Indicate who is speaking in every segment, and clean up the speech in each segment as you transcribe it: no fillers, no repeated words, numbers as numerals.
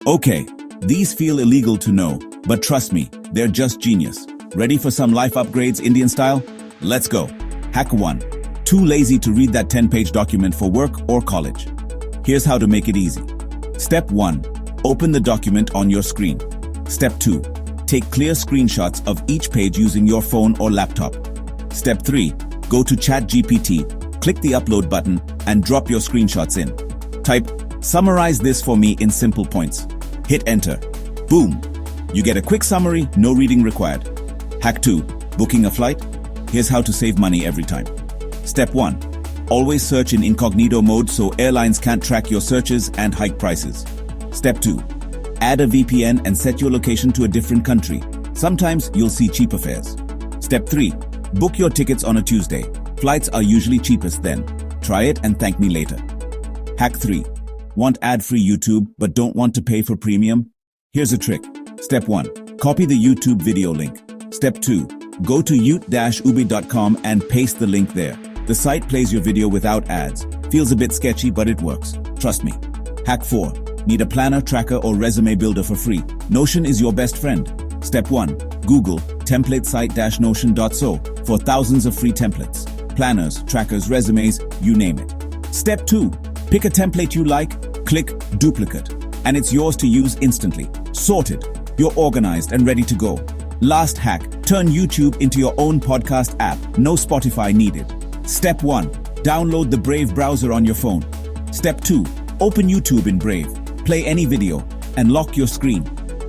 Speaker 1: Okay, these feel illegal to know, but trust me, they're just genius. Ready for some life upgrades Indian style? Let's go. Hack 1. Too lazy to read that 10-page document for work or college? Here's how to make it easy. Step 1. Open the document on your screen. Step 2. Take clear screenshots of each page using your phone or laptop. Step 3. Go to ChatGPT, click the upload button, and drop your screenshots in. Type, "Summarize this for me in simple points." Hit enter. Boom! You get a quick summary, no reading required. Hack 2. Booking a flight? Here's how to save money every time. Step 1. Always search in incognito mode so airlines can't track your searches and hike prices. Step 2. Add a VPN and set your location to a different country. Sometimes you'll see cheaper fares. Step 3. Book your tickets on a Tuesday. Flights are usually cheapest then. Try it and thank me later. Hack 3. Want ad-free YouTube but don't want to pay for premium? Here's a trick. Step 1. Copy the YouTube video link. Step 2. Go to yout-ubi.com and paste the link there. The site plays your video without ads. Feels a bit sketchy, but it works. Trust me. Hack 4. Need a planner, tracker, or resume builder for free? Notion is your best friend. Step 1. Google template site-notion.so for thousands of free templates. Planners, trackers, resumes, you name it. Step 2. Pick a template you like, click duplicate, and it's yours to use instantly. Sorted. You're organized and ready to go. Last hack. Turn YouTube into your own podcast app. No Spotify needed. Step 1. Download the Brave browser on your phone. Step 2. Open YouTube in Brave. Play any video and lock your screen.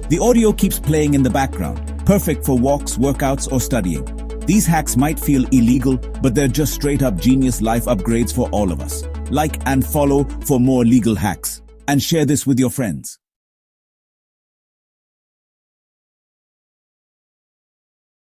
Speaker 1: The audio keeps playing in the background. Perfect for walks, workouts, or studying. These hacks might feel illegal, but they're just straight-up genius life upgrades for all of us. Like and follow for more legal hacks. And share this with your friends.